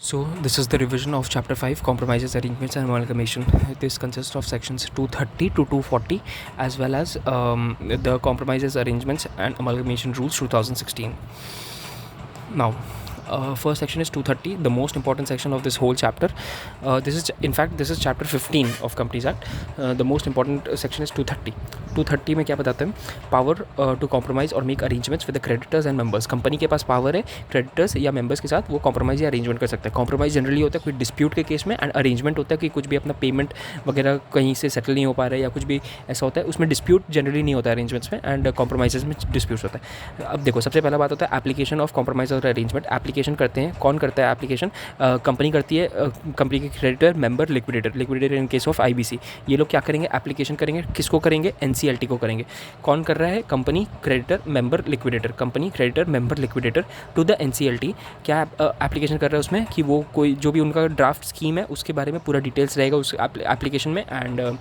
So this is the revision of Chapter 5, Compromises, Arrangements and Amalgamation. This consists of sections 230 to 240 as well as the Compromises, Arrangements and Amalgamation Rules 2016. Now, first section is 230, the most important section of this whole chapter. This is chapter 15 of Companies Act. The most important section is 230. 230 में क्या बताते हैं? Power to compromise और make arrangements with the creditors and members. Company के पास power है creditors या members के साथ वो कॉम्प्रोमाइज़ या अरेंजमेंट कर सकते हैं. कॉम्प्रोमाइज़ जनरली होता है कोई डिस्प्यूट के केस में, एंड अरेंजमेंट होता है कि कुछ भी अपना पेमेंट वगैरह कहीं से सेटल नहीं हो पा रहा है या कुछ भी ऐसा होता है, उसमें डिस्प्यूट जनरली नहीं होता है अरेंजमेंट्स में, एंड कॉम्प्रोमाइज़ में डिस्प्यूट होता है. अब देखो, सबसे पहला बात होता है एप्लीकेशन ऑफ कॉम्प्रोमाइज़ और अरेंजमेंट. एप्लीकेशन करते हैं, कौन करता है एप्लीकेशन? कंपनी करती है. कंपनी के creditor, member, liquidator in case of IBC. ये लोग क्या करेंगे? एप्लीकेशन करेंगे. किसको करेंगे? एनसीएलटी को करेंगे. कौन कर रहा है? Company, creditor, member, liquidator. Company, creditor, member, liquidator to the NCLT. क्या एप्लीकेशन कर रहा है उसमें कि वो कोई जो भी उनका ड्राफ्ट स्कीम है उसके बारे में पूरा डिटेल्स रहेगा उस एप्लीकेशन में, and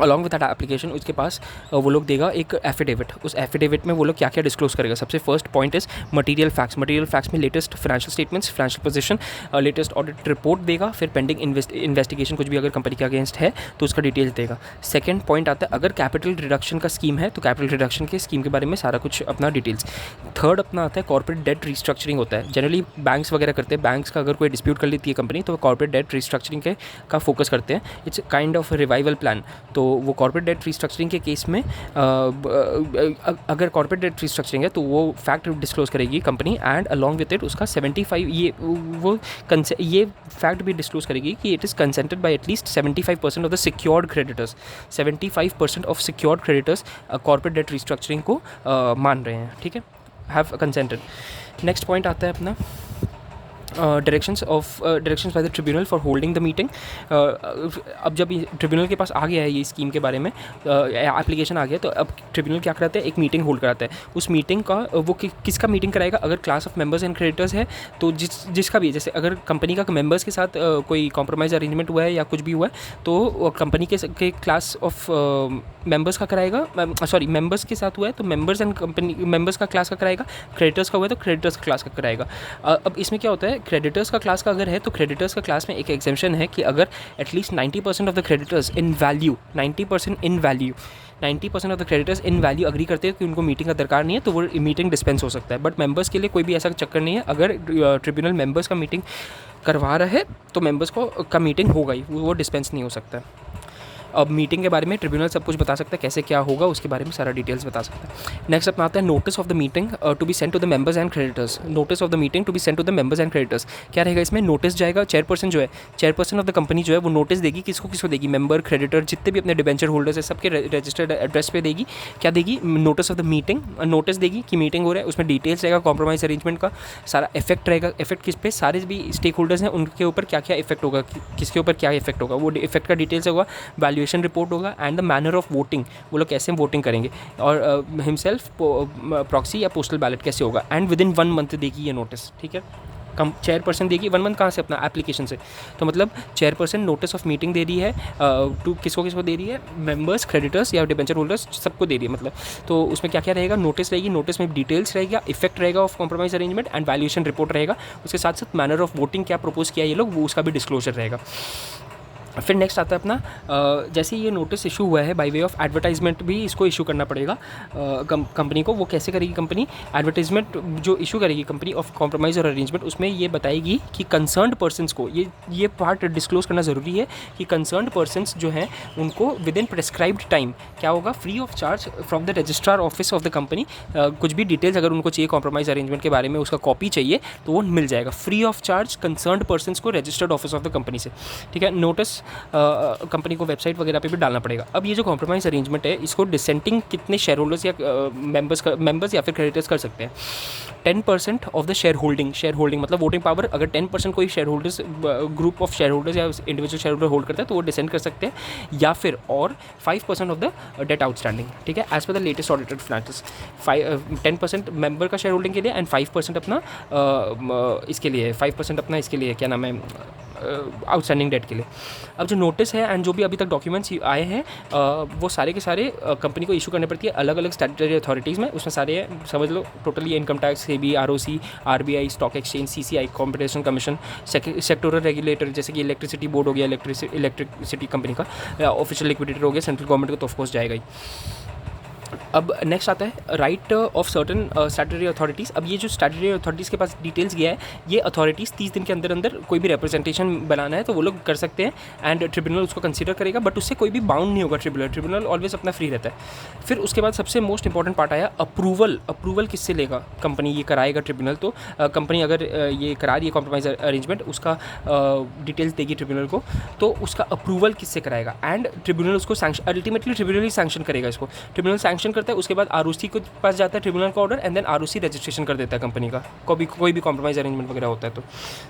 along with that application उसके पास वो लोग देगा एक एफिडेविट. उस एफिडेविट में वो लोग क्या क्या डिस्क्लोज करेगा? सबसे first point is material facts. Material facts में latest financial statements, financial position, latest audit report देगा. फिर पेंडिंग इन्वेस्टिगेशन कुछ भी अगर कंपनी के अगेंस्ट है तो उसका डिटेल्स देगा. सेकंड पॉइंट आता है अगर कैपिटल रिडक्शन का स्कीम है तो कैपिटल रिडक्शन के स्कीम के बारे में सारा कुछ अपना डिटेल्स. थर्ड अपना आता है कॉर्पोरेट डेट रिस्ट्रक्चरिंग होता है. जनरली बैंक्स वगैरह करते हैं. बैंक्स का अगर कोई डिस्प्यूट कर लेती है कंपनी तो कॉर्पोरेट डेट रिस्ट्रक्चरिंग का फोकस करते हैं. It's kind of revival plan. तो वो कॉर्पोरेट डेट रिस्ट्रक्चरिंग के केस में अगर कॉर्पोरेट डेट रिस्ट्रक्चरिंग है तो वो फैक्ट डिस्क्लोज करेगी company, and along with it उसका 75 ये फैक्ट भी डिस्क्लोज करेगी कि it is consented by at least 75% of the secured creditors. 75% of secured creditors corporate debt restructuring को मान रहे हैं. ठीक है, हैव कंसेंटेड. नेक्स्ट पॉइंट आता है अपना directions by the tribunal for holding the meeting. अब जब ट्रिब्यूनल के पास आ गया है ये स्कीम के बारे में, एप्लीकेशन आ गया, तो अब ट्रिब्यूनल क्या कराता है? एक मीटिंग होल्ड कराता है. उस मीटिंग का वो किसका मीटिंग कराएगा? अगर class of members and creditors है तो जिसका भी, जैसे अगर कंपनी का मेंबर्स के साथ कोई कॉम्प्रोमाइज़ अरेंजमेंट हुआ है या कुछ भी हुआ है तो कंपनी के क्लास ऑफ मेंबर्स का कराएगा. मेंबर्स के साथ हुआ है तो मेंबर्स एंड कंपनी मेंबर्स का क्लास का कराएगा. क्रेडिटर्स का हुआ है तो क्रेडिटर्स का क्लास का कराएगा. अब इसमें क्या होता है? क्रेडिटर्स का क्लास का अगर है तो क्रेडिटर्स का क्लास में एक एग्जेम्पशन है कि अगर at least 90% of the creditors in value 90% of the creditors in value agree करते हैं कि उनको मीटिंग का दरकार नहीं है तो वो मीटिंग डिस्पेंस हो सकता है. बट मेंबर्स के लिए कोई भी ऐसा चक्कर नहीं है. अगर ट्रिब्यूनल मेंबर्स का मीटिंग करवा रहा है तो मेंबर्स का मीटिंग होगा ही, वो डिस्पेंस नहीं हो सकता है. अब मीटिंग के बारे में ट्रिब्यूनल सब कुछ बता सकता है, कैसे क्या होगा उसके बारे में सारा डिटेल्स बता सकता है. नेक्स्ट अपना आता है notice of the meeting to be sent to the members and creditors. Notice of the meeting to be sent to the members and creditors. क्या रहेगा इसमें? नोटिस जाएगा. चेयरपर्सन ऑफ द कंपनी जो है वो नोटिस देगी. किसको देगी? मेंबर, क्रेडिटर, जितने भी अपने डिबेंचर होल्डर्स है सबके रजिस्टर्ड एड्रेस पे देगी. क्या देगी? Notice of the meeting. Notice देगी कि मीटिंग हो रहा है. उसमें डिटेल्स रहेगा कॉम्प्रोमाइज़ अरेंजमेंट का, सारा इफेक्ट रहेगा. इफेक्ट किस पे? सारे भी स्टेक होल्डर्स हैं उनके ऊपर क्या क्या इफेक्ट होगा, किसके ऊपर क्या इफेक्ट होगा, वो इफेक्ट का डिटेल्स होगा. वैल्यूएशन रिपोर्ट होगा and the manner of voting, वो लोग कैसे वोटिंग करेंगे, और हिमसेल्फ प्रॉक्सी या पोस्टल बैलेट कैसे होगा. एंड विद इन 1 मंथ देगी ये नोटिस. ठीक है, चेयरपर्सन देगी 1 मंथ. कहाँ से? अपना एप्लीकेशन से. तो मतलब चेयरपर्सन नोटिस ऑफ मीटिंग दे रही है टू किसको दे रही है? मेंबर्स, क्रेडिटर्स या डिबेंचर होल्डर्स, सबको दे रही है. मतलब तो उसमें क्या क्या रहेगा? नोटिस रहेगी. नोटिस में डिटेल्स रहेगा, इफेक्ट रहेगा of compromise arrangement and valuation report रहेगा. उसके साथ साथ मैनर ऑफ वोटिंग क्या प्रपोज किया ये लोग, वो उसका भी डिस्क्लोजर रहेगा. फिर नेक्स्ट आता है अपना जैसे ये नोटिस इशू हुआ है बाय वे ऑफ एडवर्टाइजमेंट भी इसको इशू करना पड़ेगा कंपनी को. वो कैसे करेगी कंपनी? एडवर्टाइजमेंट जो इशू करेगी कंपनी ऑफ कॉम्प्रोमाइज़ और अरेंजमेंट, उसमें ये बताएगी कि कंसर्न्ड पर्सन्स को ये पार्ट डिस्क्लोज करना ज़रूरी है कि कंसर्न्ड पर्सन्स जो हैं उनको विद इन प्रेस्क्राइब्ड टाइम क्या होगा? Free of charge from the registrar office of the company. कुछ भी डिटेल्स अगर उनको चाहिए कॉम्प्रोमाइज़ अरेंजमेंट के बारे में, उसका कॉपी चाहिए तो वो मिल जाएगा free of charge concerned persons को registered office of the company से. ठीक है, नोटिस कंपनी को वेबसाइट वगैरह पे भी डालना पड़ेगा. अब ये जो कॉम्प्रोमाइज़ अरेंजमेंट है इसको डिसेंटिंग कितने शेयर होल्डर्स या मेंबर्स या फिर क्रेडिटर्स कर सकते हैं? 10% ऑफ द शेयर होल्डिंग मतलब वोटिंग पावर. अगर 10% कोई share holders group of share holders या इंडिविजुअल शेयर होल्डर होल्ड करता है तो वो डिसेंट कर सकते हैं, या फिर और 5% ऑफ द डेट आउटस्टैंडिंग. ठीक है, as per the latest audited finances. 10% member का शेयर होल्डिंग के लिए एंड 5% अपना इसके लिए 5% अपना इसके लिए क्या नाम है आउटस्टैंडिंग डेट के लिए। अब जो नोटिस है एंड जो भी अभी तक डॉक्यूमेंट्स आए हैं वो सारे के सारे कंपनी को इशू करने पड़ती है अलग अलग स्टैट्यूटरी अथॉरिटीज़ में। उसमें सारे हैं, समझ लो totally income tax, SEBI, ROC, RBI, stock exchange, CCI, competition commission, sectoral regulator जैसे कि इलेक्ट्रिसिटी बोर्ड हो गया, इलेक्ट्रिसिटी कंपनी का, ऑफिशियल लिक्विडेटर हो गया, सेंट्रल गवर्नमेंट को तो ऑफकोर्स जाएगा ही। अब नेक्स्ट आता है right of certain statutory authorities. अब ये जो स्टैट्यूटरी अथॉरिटीज़ के पास डिटेल्स गया है, ये अथॉरिटीज़ 30 दिन के अंदर अंदर कोई भी रिप्रेजेंटेशन बनाना है तो वो लोग कर सकते हैं एंड ट्रिब्यूनल उसको कंसीडर करेगा, बट उससे कोई भी बाउंड नहीं होगा ट्रिब्यूनल ऑलवेज अपना फ्री रहता है। फिर उसके बाद सबसे मोस्ट इंपॉर्टेंट पार्ट आया अप्रूवल किससे लेगा कंपनी, ये कराएगा ट्रिब्यूनल। तो कंपनी अगर ये करा रही है कॉम्प्रोमाइज़ अरेंजमेंट, उसका डिटेल्स देगी ट्रिब्यूनल को, तो उसका अप्रूवल किससे कराएगा एंड ट्रिब्यूनल उसको अल्टीमेटली ट्रिब्यूनल ही सैंक्शन करेगा इसको। ट्रिब्यूनल सैंक्शन करता है, उसके बाद आरओसी के पास जाता है ट्रिब्यूनल का order and then ROC registration कर देता है कंपनी का, कोई भी कॉम्प्रोमाइज अरेंजमेंट वगैरह होता है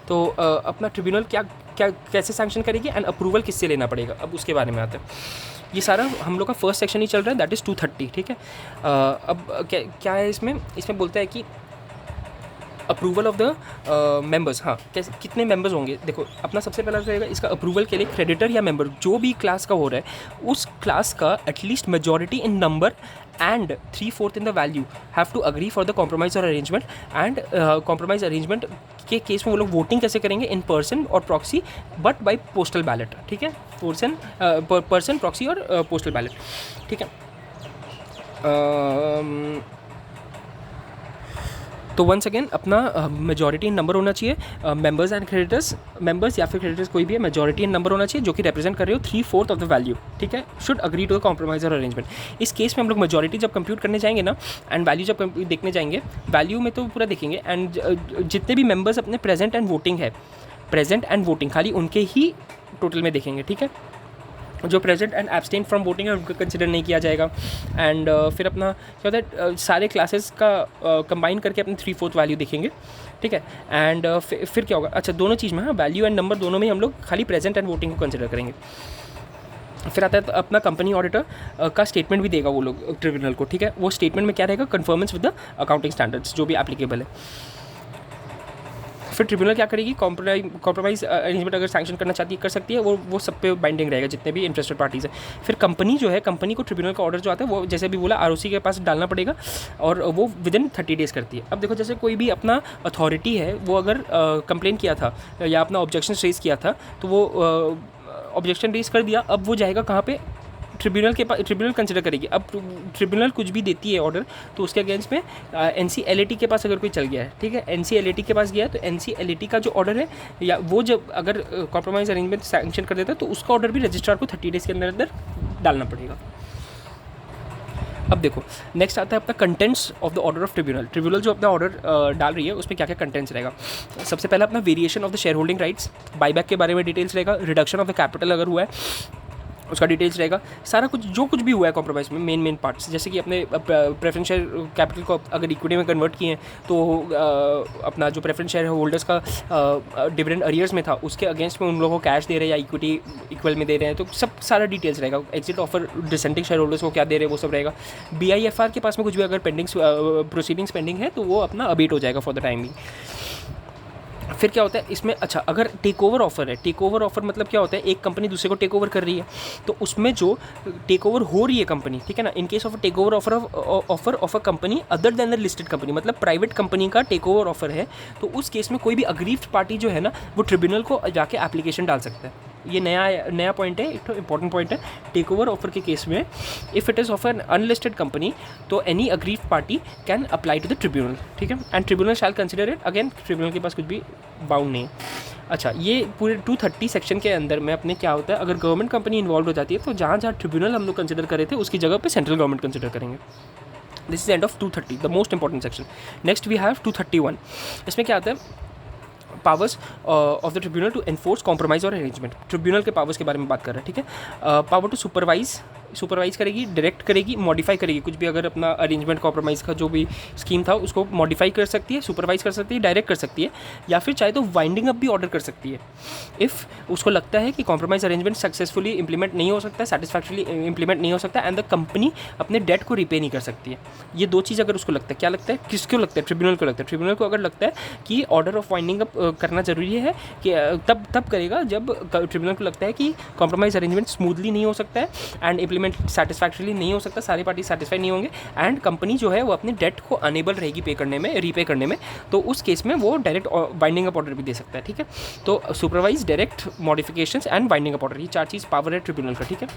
तो अपना ट्रिब्यूनल कैसे सैंक्शन करेगी एंड अप्रूवल किससे लेना पड़ेगा, अब उसके बारे में आता है। ये सारा हम लोग का फर्स्ट सेक्शन ही चल रहा है, दैट इज़ 230, ठीक है। अब क्या है इसमें बोलता है कि अप्रूवल ऑफ द मेंबर्स। हाँ, कैसे कितने मेंबर्स होंगे, देखो अपना सबसे पहला रहेगा इसका अप्रूवल के लिए क्रेडिटर या मेंबर जो भी क्लास का हो रहा है उस क्लास का at least majority in number and 3/4 in the value have to agree for the compromise और अरेंजमेंट। एंड कॉम्प्रोमाइज अरेंजमेंट के केस में वो लोग वोटिंग कैसे करेंगे, इन पर्सन और proxy but by postal ballot, ठीक है। पर्सन प्रॉक्सी और पोस्टल बैलेट, ठीक है। तो वंस अगेन अपना मेजॉरिटी नंबर होना चाहिए, मेंबर्स एंड क्रेडिटर्स, मेंबर्स या फिर क्रेडिटर्स कोई भी है, मेजॉरिटी नंबर होना चाहिए जो कि रिप्रेजेंट कर रहे हो 3/4 ऑफ द वैल्यू, ठीक है। Should agree to the compromise और अरेंजमेंट। इस केस में हम लोग मेजॉरिटी जब कंप्यूट करने जाएंगे ना एंड वैल्यू जब देखने जाएंगे, वैल्यू में तो पूरा देखेंगे एंड जितने भी मेंबर्स अपने प्रेजेंट एंड वोटिंग खाली उनके ही टोटल में देखेंगे, ठीक है। जो present and abstain from voting है उनको कंसिडर नहीं किया जाएगा। एंड फिर अपना क्या होता है सारे क्लासेस का कंबाइन करके अपने 3/4 वैल्यू देखेंगे, ठीक है। एंड फिर क्या होगा, अच्छा दोनों चीज़ में, हाँ, वैल्यू एंड नंबर दोनों में हम लोग खाली प्रेजेंट एंड वोटिंग को कंसिडर करेंगे। फिर आता है तो अपना कंपनी ऑडिटर का स्टेटमेंट भी देगा वो लोग ट्रिब्यूनल को, ठीक है। वो स्टेटमेंट में क्या रहेगा, conformance with the accounting standards जो भी एप्लीकेबल है। फिर ट्रिब्यूनल क्या करेगी, कॉम्प्रोमाइज अरेंजमेंट अगर सैंक्शन करना चाहती है कर सकती है, वो सब पे बाइंडिंग रहेगा जितने भी इंटरेस्टेड पार्टीज़ है। फिर कंपनी जो है, कंपनी को ट्रिब्यूनल का ऑर्डर जो आता है वो जैसे भी बोला आरओसी के पास डालना पड़ेगा और वो विदिन 30 डेज़ करती है। अब देखो जैसे कोई भी अपना अथॉरिटी है वो अगर कंप्लेन किया था या अपना ऑब्जेक्शन रेज किया था तो वो ऑब्जेक्शन रेज कर दिया, अब वो जाएगा कहाँ पे, ट्रिब्यूनल के पास, ट्रिब्यूनल कंसिडर करेगी। अब ट्रिब्यूनल कुछ भी देती है ऑर्डर तो उसके अगेंस्ट में एनसीएलएटी के पास अगर कोई चल गया है, ठीक है, एनसीएलएटी के पास गया है तो एनसीएलएटी का जो ऑर्डर है या वो जब अगर कॉम्प्रोमाइज अरेंजमेंट सैंक्शन कर देता है तो उसका ऑर्डर भी रजिस्ट्रार को 30 डेज़ के अंदर अंदर डालना पड़ेगा। अब देखो नेक्स्ट आता है अपना contents of the order of tribunal जो अपना ऑर्डर डाल रही है उसमें क्या क्या कंटेंट्स रहेगा। सबसे पहला अपना variation of the share holding rights, buyback के बारे में डिटेल्स रहेगा, रिडक्शन ऑफ द कैपिटल अगर हुआ है उसका डिटेल्स रहेगा, सारा कुछ जो कुछ भी हुआ है कॉम्प्रोमाइज में मेन पार्ट्स, जैसे कि अपने प्रेफरेंस शेयर कैपिटल को अगर इक्विटी में कन्वर्ट किए हैं तो अपना जो प्रेफरेंस शेयर होल्डर्स का डिविडेंड अरियर्स में था उसके अगेंस्ट में उन लोगों को कैश दे रहे हैं या इक्विटी इक्वल में दे रहे हैं, तो सब सारा डिटेल्स रहेगा। Exit offer dissenting share holders को क्या दे रहे हैं वो सब रहेगा। BIFR के पास में कुछ भी अगर प्रोसीडिंग्स पेंडिंग है तो वो अपना अबेट हो जाएगा फॉर द टाइम भी। फिर क्या होता है इसमें, अच्छा अगर टेक ओवर ऑफर है, टेक ओवर ऑफर मतलब क्या होता है, एक कंपनी दूसरे को टेक ओवर कर रही है तो उसमें जो टेक ओवर हो रही है कंपनी, ठीक है ना, in case of take over offer of a company other than the listed company, मतलब प्राइवेट कंपनी का टेक ओवर ऑफर है तो उस केस में कोई भी अग्रीव्ड पार्टी जो है ना वो ट्रिब्यूनल को जाके एप्लीकेशन डाल सकता है। ये नया पॉइंट है, एक तो इंपॉर्टेंट पॉइंट है। टेक ओवर ऑफर के केस में if it is of an unlisted company तो any aggrieved party can apply to the tribunal, ठीक है, and tribunal shall consider it. Again tribunal के पास कुछ भी बाउंड नहीं है। अच्छा ये पूरे 230 सेक्शन के अंदर में अपने क्या होता है, अगर गवर्नमेंट कंपनी इन्वॉल्व हो जाती है तो जहाँ ट्रिब्यूनल हम लोग कंसिडर कर रहे थे उसकी जगह पे सेंट्रल गवर्नमेंट कंसिडर करेंगे। This is end of 230, the most important section. Next we have 231। इसमें क्या आता है, powers of the tribunal to enforce compromise और अरेंजमेंट। ट्रिब्यूनल के पावर्स के बारे में बात कर रहे हैं, ठीक है। पावर टू सुपरवाइज सुपरवाइज करेगी, डायरेक्ट करेगी, मॉडिफाई करेगी, कुछ भी अगर अपना अरेंजमेंट कॉम्प्रोमाइज़ का जो भी स्कीम था उसको मॉडिफाई कर सकती है, सुपरवाइज कर सकती है, डायरेक्ट कर सकती है, या फिर चाहे तो वाइंडिंग अप भी ऑर्डर कर सकती है। इफ़ उसको लगता है कि कॉम्प्रोमाइज़ अरेंजमेंट सक्सेसफुली इंप्लीमेंट नहीं हो सकता, सेटिस्फैक्टरली इंप्लीमेंट नहीं हो सकता एंड द कंपनी अपने डेट को रिपे नहीं कर सकती है। ये दो चीज़ अगर उसको लगता है, क्या लगता है, किसको लगता है, ट्रिब्यूनल को लगता है। ट्रिब्यूनल को अगर लगता है कि ऑर्डर ऑफ वाइंडिंग अप करना जरूरी है कि तब करेगा जब ट्रिब्यूनल को लगता है कि कॉम्प्रोमाइज़ अरेंजमेंट स्मूथली नहीं हो सकता है एंड इंप्लीमेंट सेटिस्फैक्टरली नहीं हो सकता, सारे पार्टी सेटिस्फाई नहीं होंगे एंड कंपनी जो है वो अपनी डेट को अनेबल रहेगी पे करने में, रीपे करने में, तो उस केस में वो डायरेक्ट वाइंडिंग अप ऑर्डर भी दे सकता है। ठीक है, तो supervise, direct, modifications and winding up order, ये चार चीज़ पावर है ट्रिब्यूनल का। ठीक है,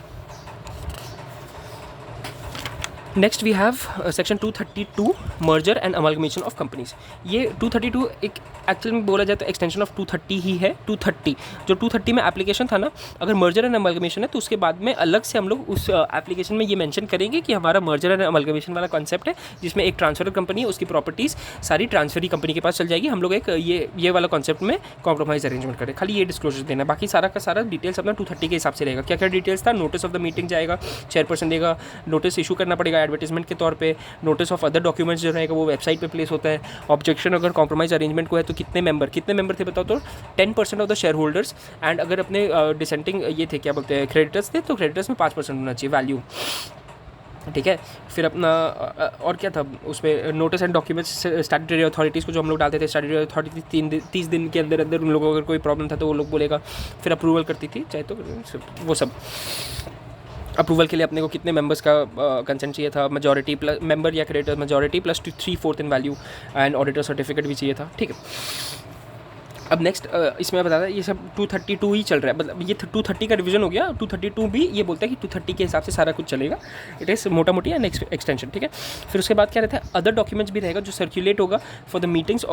next we have section 232 merger and amalgamation of companies. ये 232 एक एक्चुअल में बोला जाए तो एक्सटेंशन ऑफ 230 ही है। 230 जो 230 में एप्लीकेशन था ना, अगर मर्जर एंड अमलगमेशन है तो उसके बाद में अलग से हम लोग उस एप्लीकेशन में ये मेंशन करेंगे कि हमारा मर्जर एंड अमलगमेशन वाला कॉन्सेप्ट है, जिसमें एक ट्रांसफर कंपनी है, उसकी प्रॉपर्टीज़ सारी ट्रांसफरी कंपनी के पास चल जाएगी। हम लोग एक ये वाला कॉन्सेप्ट में कॉम्प्रोमाइज़ अरेंजमेंट करें, खाली ये डिस्क्लोजर देना, बाकी सारा का सारा डिटेल्स अपना 230 के हिसाब से रहेगा। क्या क्या डिटेल्स था, नोटिस ऑफ द मीटिंग जाएगा, चेयरपर्सन देगा, नोटिस इशू करना पड़ेगा एडवर्टीजमेंट के तौर पे, नोटिस ऑफ अदर डॉक्यूमेंट्स जो रहेगा वो वेबसाइट पे प्लेस होता है। ऑब्जेक्शन अगर कॉम्प्रोमाइज अरेंजमेंट को है तो कितने मेंबर थे बताओ, तो 10% of the share holders and अगर अपने डिसेंटिंग ये थे, क्या बोलते हैं, क्रेडिटर्स थे, तो क्रेडिटर्स में 5% होना चाहिए वैल्यू। ठीक है, फिर अपना और क्या था उसमें, notice and documents statutory authorities को जो हम लोग डालते थे, स्टैट्यूटरी अथॉरिटी 30 दिन के अंदर उन लोगों को अगर कोई प्रॉब्लम था तो वो लोग बोलेगा, फिर अप्रूवल करती थी, चाहे तो वो सब अप्रूवल के लिए अपने को कितने मेंबर्स का कंसेंट चाहिए था, मेजॉरिटी प्लस मेंबर या creditor majority plus 3/4 in value and auditor certificate भी चाहिए था। ठीक है, अब नेक्स्ट इसमें बता रहा है ये सब 232 ही चल रहा है, मतलब ये 230 का रिवीजन हो गया। 232 भी ये बोलता है कि 230 के हिसाब से सारा कुछ चलेगा, इट इज़ मोटा मोटी एंड एक्सटेंशन। ठीक है, फिर उसके बाद क्या रहता है, अदर डॉक्यूमेंट्स भी रहेगा जो सर्कुलेट होगा for the meetings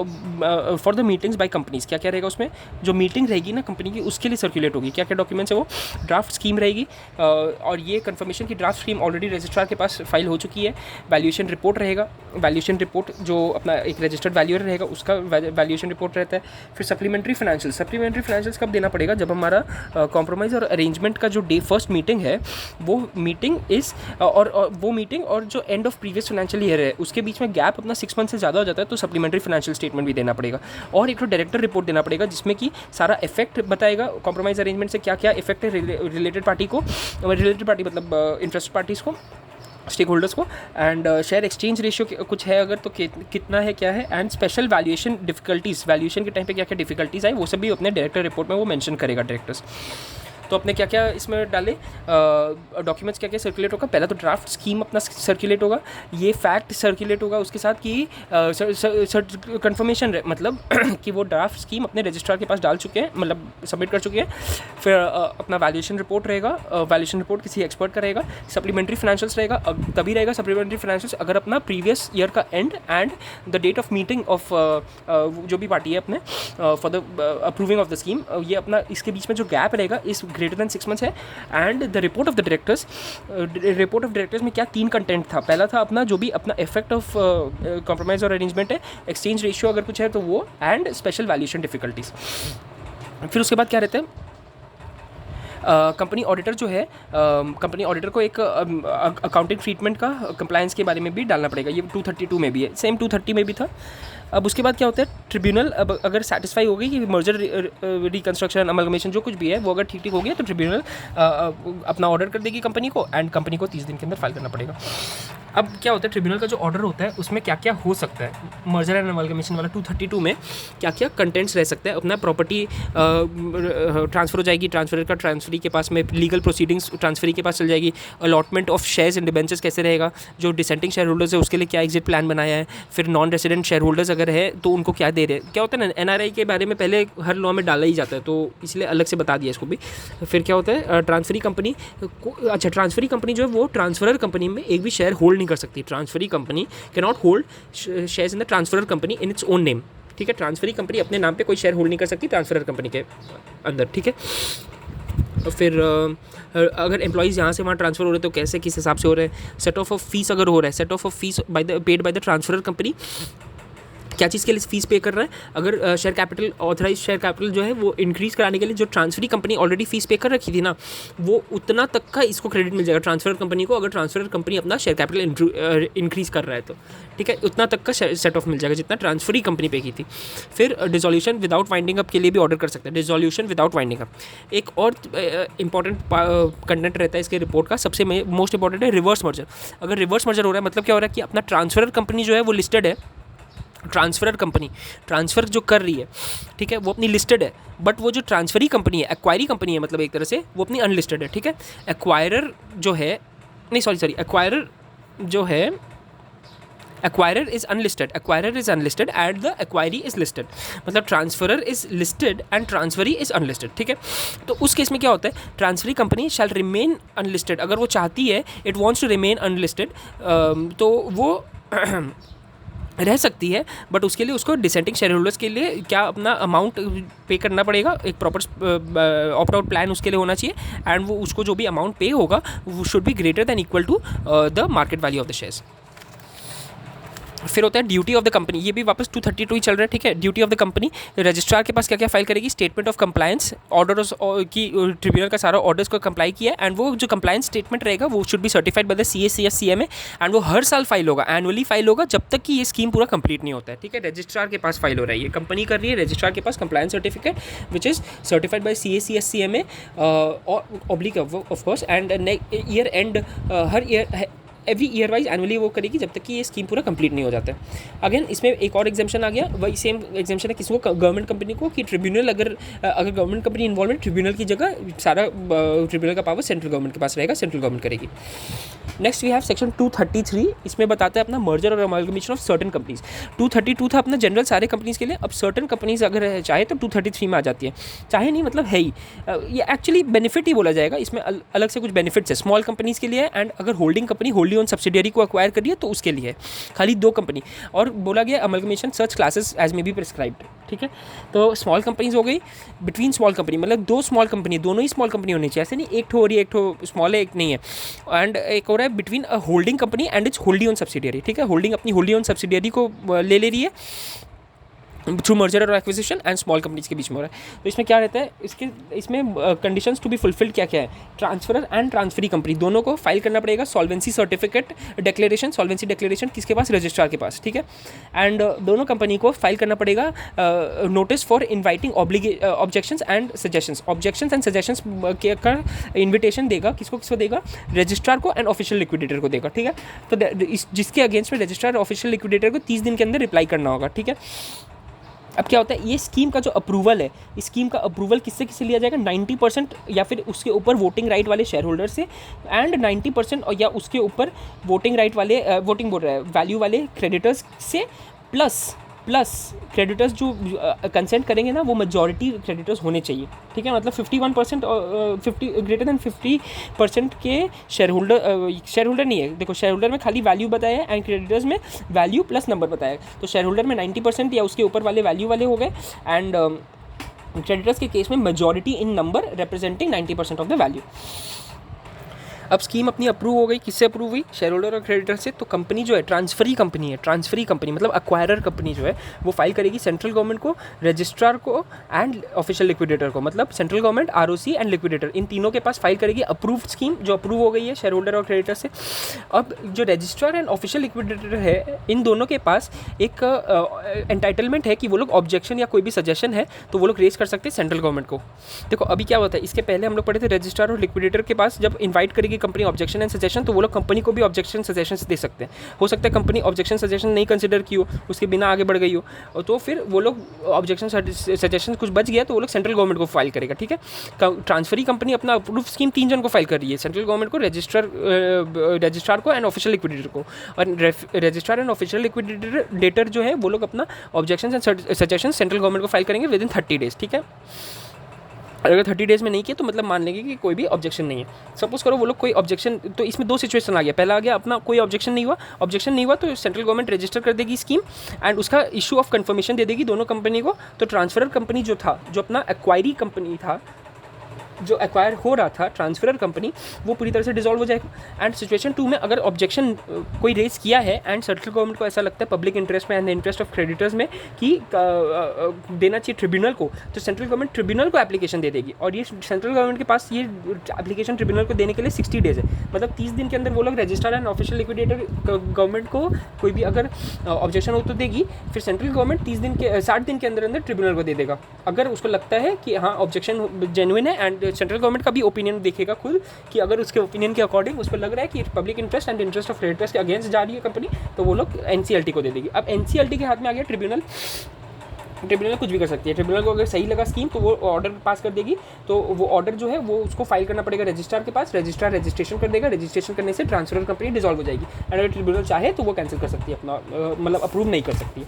by companies. क्या क्या रहेगा उसमें, जो मीटिंग रहेगी ना कंपनी की उसके लिए सर्कुलेट होगी। क्या क्या डॉक्यूमेंट्स है वो, ड्राफ्ट स्कीम रहेगी और ये कन्फर्मेशन की ड्राफ्ट स्कीम ऑलरेडी रजिस्ट्रार के पास फाइल हो चुकी है। वैल्यूएशन रिपोर्ट रहेगा, वैल्यूएशन रिपोर्ट जो अपना एक रजिस्टर्ड वैल्यूअर रहेगा उसका वैल्यूएशन रिपोर्ट रहता है। फिर सप्लीमेंट्री फाइनेंशियल्स कब देना पड़ेगा, जब हमारा कॉम्प्रोमाइज़ और अरेंजमेंट का जो फर्स्ट मीटिंग है वो मीटिंग वो मीटिंग और जो end of previous financial year है उसके बीच में गैप अपना 6 मंथ से ज़्यादा हो जाता है, तो सप्लीमेंट्री फाइनेंशियल स्टेटमेंट भी देना पड़ेगा। और एक तो डायरेक्टर रिपोर्ट देना पड़ेगा जिसमें कि सारा इफेक्ट बताएगा कॉम्प्रोमाइज़ अरेंजमेंट से क्या क्या इफेक्ट है रिलेटेड पार्टी मतलब इंटरेस्ट पार्टीज़ को, स्टेक होल्डर्स को, एंड शेयर एक्सचेंज रेशियो कुछ है अगर तो कितना है, क्या है, and special valuation difficulties, valuation के टाइम पे क्या क्या डिफिकल्टीज़ आए वो सब भी अपने डायरेक्टर रिपोर्ट में वो मेंशन करेगा डायरेक्टर्स। तो अपने क्या क्या इसमें डाले डॉक्यूमेंट्स, क्या क्या सर्कुलेट होगा, पहला तो ड्राफ्ट स्कीम अपना सर्कुलेट होगा, ये फैक्ट सर्कुलेट होगा उसके साथ कि कंफर्मेशन मतलब कि वो ड्राफ्ट स्कीम अपने रजिस्ट्रार के पास डाल चुके हैं, मतलब सबमिट कर चुके हैं। फिर अपना वैल्यूएशन रिपोर्ट रहेगा, वैल्यूएशन रिपोर्ट किसी एक्सपर्ट का रहेगा। सप्लीमेंट्री फाइनेंशियल्स रहेगा, तभी रहेगा सप्लीमेंट्री फाइनेंशियल्स अगर अपना प्रीवियस ईयर का and and the date of meeting of जो भी पार्टी है अपने for the approving of the scheme, ये अपना इसके बीच में जो गैप रहेगा इस ग्रेटर देन 6 मंथ्स है। And the report of directors में क्या 3 कंटेंट था, पहला था अपना जो भी अपना इफेक्ट ऑफ कॉम्प्रोमाइज़ और अरेंजमेंट है, एक्सचेंज रेशियो अगर कुछ है तो वो, एंड स्पेशल वैल्यूएशन डिफिकल्टीज़। फिर उसके बाद क्या रहता है, कंपनी ऑडिटर जो है, कंपनी ऑडिटर को एक अकाउंटिंग ट्रीटमेंट का कंप्लायंस के बारे में भी डालना पड़ेगा, ये 232 में भी है, सेम 230 में भी था। अब उसके बाद क्या होता है, ट्रिब्यूनल अब अगर सेटिस्फाई हो गई कि मर्जर रिकंस्ट्रक्शन अमलगमेशन जो कुछ भी है वो अगर ठीक हो गया तो ट्रिब्यूनल अपना ऑर्डर कर देगी कंपनी को, एंड कंपनी को 30 दिन के अंदर फाइल करना पड़ेगा। अब क्या होता है, ट्रिब्यूनल का जो ऑर्डर होता है उसमें क्या क्या हो सकता है, मर्जर एंड अमलगमेशन वाला 232 में क्या क्या कंटेंट्स रह सकते हैं। अपना प्रॉपर्टी ट्रांसफर हो जाएगी, ट्रांसफर का ट्रांसफरी के पास में, लीगल प्रोसीडिंग्स ट्रांसफरी के पास चल जाएगी। Allotment of shares and debentures कैसे रहेगा, जो डिसेंटिंग शेयर होल्डर्स है उसके लिए क्या एग्जिट प्लान बनाया है। फिर नॉन रेसिडेंट शेयर होल्डर्स अगर है तो उनको क्या दे रहे हैं, क्या होता है ना, एनआरआई के बारे में पहले हर लॉ में डाला ही जाता है तो इसलिए अलग से बता दिया इसको भी। फिर क्या होता है, ट्रांसफरी कंपनी ट्रांसफरी कंपनी जो है वो ट्रांसफरर कंपनी में एक भी शेयर होल्ड नहीं कर सकती। Transferee company can not hold shares in the transferor company in its own name. ठीक है, ट्रांसफरी कंपनी अपने नाम पे कोई शेयर होल्ड नहीं कर सकती ट्रांसफरर कंपनी के अंदर। ठीक है, फिर अगर एम्प्लॉइज़ यहाँ से वहाँ ट्रांसफ़र हो रहे हैं तो कैसे, किस हिसाब से हो रहे हैं। सेट ऑफ फीस अगर हो रहा है, set of fees paid by the transferor company क्या चीज़ के लिए फीस पे कर रहा है? अगर share capital, authorise share capital जो है वो इंक्रीज़ कराने के लिए जो ट्रांसफरी कंपनी ऑलरेडी फीस पे कर रखी थी ना, वो उतना तक का इसको क्रेडिट मिल जाएगा ट्रांसफर कंपनी को, अगर ट्रांसफर कंपनी अपना शेयर कैपिटल इंक्रीज़ कर रहा है तो, ठीक है, उतना तक का सेट ऑफ मिल जाएगा जितना ट्रांसफरी कंपनी पे की थी। फिर डिसोल्यूशन विदाउट वाइंडिंग अप के लिए भी ऑर्डर कर सकते हैं, डिसोल्यूशन विदाउट वाइंडिंग अप। एक और इंपॉर्टेंट कंटेंट रहता है इसके रिपोर्ट का, सबसे मोस्ट इंपॉर्टेंट है रिवर्स मर्जर। अगर रिवर्स मर्जर हो रहा है मतलब क्या हो रहा है कि अपना ट्रांसफर कंपनी जो है वो लिस्टेड है, ट्रांसफरर कंपनी ट्रांसफ़र जो कर रही है, ठीक है, वो अपनी लिस्टेड है, बट वो जो ट्रांसफरी कंपनी है, एक्वायरी कंपनी है, मतलब एक तरह से वो अपनी अनलिस्टेड है, ठीक है। एक्वायरर जो है, नहीं सॉरी एक्वायरर जो है, acquirer is unlisted and the acquiree is listed, मतलब transferor is listed and transferee is unlisted, ठीक है। तो उस केस में क्या होता है, transferee company shall remain unlisted, अगर वो चाहती है, it wants to remain unlisted, तो वो रह सकती है, बट उसके लिए उसको डिसेंटिंग शेयर होल्डर्स के लिए क्या अपना अमाउंट पे करना पड़ेगा, एक प्रॉपर ऑप्ट आउट प्लान उसके लिए होना चाहिए, एंड वो उसको जो भी अमाउंट पे होगा वो should be greater than equal to the market value of the shares. फिर होता है ड्यूटी ऑफ द कंपनी, ये भी वापस 232 ही चल रहा है, ठीक है। Duty of the company, registrar के पास क्या क्या फाइल करेगी, स्टेटमेंट ऑफ कंप्लायंस, ऑर्डर की ट्रिब्यूनल का सारा ऑर्डर्स को कंप्लाई किया, एंड वो जो कंप्लायंस स्टेटमेंट रहेगा वो should be certified by the CA CMA, and वो हर साल फाइल होगा, एनुअली फाइल होगा जब तक कि ये स्कीम पूरा कंप्लीट नहीं होता है, ठीक है। रजिस्ट्रार के पास फाइल हो रहा है, ये कंपनी कर रही है, रजिस्ट्रार के पास compliance certificate which is certified by CA CMA oblique of course, and year end हर year every year wise annually वो करेगी जब तक कि ये स्कीम पूरा कंप्लीट नहीं हो जाता है। अगेन इसमें एक और एग्जाम्पशन आ गया, वही सेम एग्जाम्पशन है किसी को, गवर्नमेंट कंपनी को, कि ट्रिब्यूनल अगर गवर्नमेंट कंपनी इन्वॉल्व है, ट्रिब्यूनल की जगह सारा ट्रिब्यूनल का पावर सेंट्रल गवर्नमेंट के पास रहेगा, सेंट्रल गवर्नमेंट करेगी। नेक्स्ट वी हैव सेक्शन 233, इसमें बताता है अपना मर्जर और अमालगमेशन ऑफ सर्टन कंपनीज। 232 था अपना जनरल सारे कंपनीज के लिए, अब सर्टन कंपनीज अगर चाहे तो 233 में आ जाती है, चाहे नहीं मतलब है ही, ये एक्चुअली बेनिफिट ही बोला जाएगा, इसमें अलग से कुछ बेनिफिट्स है, स्मॉल कंपनीज के लिए, एंड अगर होल्डिंग कंपनी होल्डी ऑन सब्सिडियरी को एक्वायर करिए तो उसके लिए खाली 2 कंपनी, और बोला गया amalgamation such classes as may be prescribed, ठीक है। तो स्मॉल कंपनीज हो गई, बिटवीन स्मॉल कंपनी मतलब 2 स्मॉल कंपनी, दोनों ही स्मॉल कंपनी होनी चाहिए, ऐसे नहीं एक ठो हो रही है, एक ठो स्मॉल है एक नहीं है, एंड एक हो रहा है between a holding company and its wholly owned subsidiary, ठीक है। होल्डिंग अपनी होल्डी ऑन सब्सिडियरी को ले रही है थ्रू मर्जर और एक्विजिशन, एंड स्मॉल कंपनीज के बीच में हो रहा है। तो इसमें क्या रहता है, इसमें कंडीशंस टू बी फुलफिल्ड क्या क्या है, ट्रांसफरर एंड ट्रांसफरी कंपनी दोनों को फाइल करना पड़ेगा solvency certificate declaration, solvency declaration किसके पास, रजिस्ट्रार के पास, ठीक है। एंड दोनों कंपनी को फाइल करना पड़ेगा notice for inviting objections and suggestions का इन्विटेशन देगा, किसको देगा, रजिस्ट्रार को एंड ऑफिशियल लिक्विडेटर को देगा, ठीक है। तो जिसके अगेंस्ट में रजिस्ट्रार ऑफिशियल लिक्विडेटर को 30 दिन के अंदर रिप्लाई करना होगा, ठीक है। अब क्या होता है, ये स्कीम का जो अप्रूवल है, इस स्कीम का अप्रूवल किससे लिया जाएगा, 90% या फिर उसके ऊपर वोटिंग राइट वाले शेयर होल्डर से, एंड 90% या उसके ऊपर वोटिंग राइट वाले वैल्यू वाले क्रेडिटर्स से, प्लस क्रेडिटर्स जो कंसेंट करेंगे ना वो मेजॉरिटी क्रेडिटर्स होने चाहिए, ठीक है। मतलब 51% ग्रेटर दैन 50% के शेयर होल्डर नहीं है, देखो शेयर होल्डर में खाली वैल्यू बताया है एंड क्रेडिटर्स में वैल्यू प्लस नंबर बताया है, तो शेयर होल्डर में 90% या उसके ऊपर वाले वैल्यू वाले हो गए, एंड क्रेडिटर्स के केस में majority in number representing 90% of the value. अब स्कीम अपनी अप्रूव हो गई, किससे अप्रूव हुई, शेयर होल्डर और क्रेडिटर से। तो कंपनी जो है ट्रांसफरी कंपनी मतलब एक्वायरर कंपनी जो है वो फाइल करेगी सेंट्रल गवर्नमेंट को, रजिस्ट्रार को एंड ऑफिशियल लिक्विडेटर को, मतलब central government, ROC and liquidator, इन तीनों के पास फाइल करेगी अप्रूव्ड स्कीम जो अप्रूव हो गई है शेयर होल्डर और क्रेडिटर से। अब जो रजिस्ट्रार एंड ऑफिशियल लिक्विडेटर है, इन दोनों के पास एक एंटाइटलमेंट है कि वो लोग ऑब्जेक्शन या कोई भी सजेशन है तो वो लोग रेज कर सकते हैं सेंट्रल गवर्नमेंट को। देखो अभी क्या होता है, इसके पहले हम लोग पढ़े थे रजिस्ट्रार और लिक्विडेटर के पास जब इन्वाइट करेगी कंपनी ऑब्जेक्शन एंड सजेशन, तो वो लोग कंपनी को भी ऑब्जेक्शन सजेशन दे सकते हैं। हो सकता है कंपनी ऑब्जेक्शन सजेशन नहीं कंसिडर की हो, उसके बिना आगे बढ़ गई हो, तो फिर वो लोग ऑब्जेक्शन सजेशन कुछ बच गया तो वो लोग सेंट्रल गवर्नमेंट को फाइल करेगा, ठीक है। ट्रांसफरी कंपनी अपना अप्रूव स्कीम 3 जन को फाइल कर रही है, सेंट्रल गवर्नमेंट को, रजिस्ट्रार को एंड ऑफिशियल लिक्विडेटर को, और रजिस्ट्रार एंड ऑफिशियल लिक्विडेटर जो है वो लोग अपना objection and suggestion central government को फाइल करेंगे विद इन 30 डेज, ठीक है। अगर 30 डेज़ में नहीं किया तो मतलब मान लेंगे कि कोई भी ऑब्जेक्शन नहीं है। सपोज करो वो लोग कोई ऑब्जेक्शन, तो इसमें 2 सिचुएशन आ गया, पहला आ गया अपना कोई ऑब्जेक्शन नहीं हुआ तो सेंट्रल गवर्नमेंट रजिस्टर कर देगी स्कीम एंड उसका इशू ऑफ कन्फर्मेशन दे देगी दोनों कंपनी को। तो ट्रांसफरर कंपनी जो था, जो अपना एक्वायरी कंपनी था, जो एक्वायर हो रहा था ट्रांसफरर कंपनी, वो पूरी तरह से डिसॉल्व हो जाएगा। एंड सिचुएशन 2 में अगर ऑब्जेक्शन कोई रेज किया है एंड सेंट्रल गवर्नमेंट को ऐसा लगता है पब्लिक इंटरेस्ट में and the interest of creditors में कि देना चाहिए ट्रिब्यूनल को, तो सेंट्रल गवर्नमेंट ट्रिब्यूनल को एप्लीकेशन दे देगी। और ये सेंट्रल गवर्नमेंट के पास ये एप्लीकेशन ट्रिब्यूनल को देने के लिए 60 डेज है, मतलब 30 दिन के अंदर वो लोग registrar and official liquidator government को कोई भी अगर ऑब्जेक्शन हो तो देगी, फिर सेंट्रल गवर्नमेंट 60 दिन के अंदर अंदर ट्रिब्यूनल को दे देगा। अगर उसको लगता है कि हाँ ऑब्जेक्शन जेन्युइन है, एंड सेंट्रल गवर्नमेंट का भी ओपिनियन देखेगा खुद कि अगर उसके ओपिनियन के अकॉर्डिंग उस पर लग रहा है कि public interest and interest of creditors के अगेंस्ट जा रही है कंपनी, तो वो लोग एनसीएलटी को दे देगी। अब एनसीएलटी के हाथ में आ गया ट्रिब्यूनल कुछ भी कर सकती है। ट्रिब्यूनल को अगर सही लगा स्कीम तो वो ऑर्डर पास कर देगी, तो वो ऑर्डर जो है वो उसको फाइल करना पड़ेगा रजिस्ट्रार के पास, रजिस्ट्रार रजिस्ट्रेशन कर देगा, रजिस्ट्रेशन करने से ट्रांसफर कंपनी डिसॉल्व हो जाएगी। एंड अगर ट्रिब्यूनल चाहे तो वो कैंसिल कर सकती है अपना, मतलब अप्रूव नहीं कर सकती है।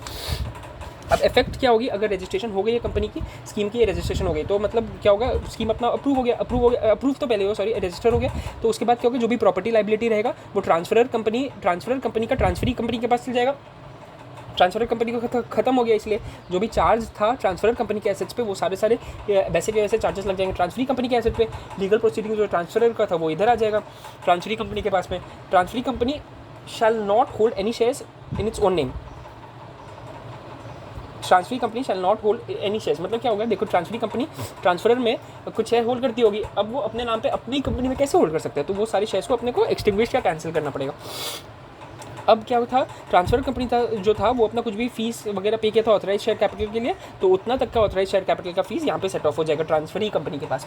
अब इफेक्ट क्या होगी अगर रजिस्ट्रेशन हो गई है कंपनी की, स्कीम की रजिस्ट्रेशन हो गई, तो मतलब क्या होगा, स्कीम अपना अप्रूव हो गया, अप्रूव तो पहले हो, सॉरी रजिस्टर हो गया, तो उसके बाद क्या होगा, जो भी प्रॉपर्टी लाइबिलिटी रहेगा वो ट्रांसफरर कंपनी का ट्रांसफरी कंपनी के पास चल जाएगा। ट्रांसफर कंपनी को खत्म हो गया, इसलिए जो भी चार्ज था ट्रांसफर कंपनी के एसेट्स पे वो सारे वैसे के वैसे चार्जेस लग जाएंगे ट्रांसफरी कंपनी के एसेट पे। लीगल प्रोसीडिंग जो ट्रांसफर का था वो इधर आ जाएगा ट्रांसफरी कंपनी के पास में। Transferee company shall not hold any shares in its own name. Transferee company shall not hold any shares, मतलब क्या होगा, देखो ट्रांसफरी कंपनी ट्रांसफरर में कुछ शेयर होल्ड करती होगी, अब वो अपने नाम पे अपनी कंपनी में कैसे होल्ड कर सकते हैं, तो वो सारे शेयर्स को अपने को एक्सटिंग्विश या कैंसिल करना पड़ेगा। अब क्या था, ट्रांसफर कंपनी था वो अपना कुछ भी फीस वगैरह पे किया था ऑथराइज शेयर कैपिटल के लिए, तो उतना तक का ऑथराइज शेयर कैपिटल का फीस यहाँ पे सेट ऑफ हो जाएगा ट्रांसफरी कंपनी के पास।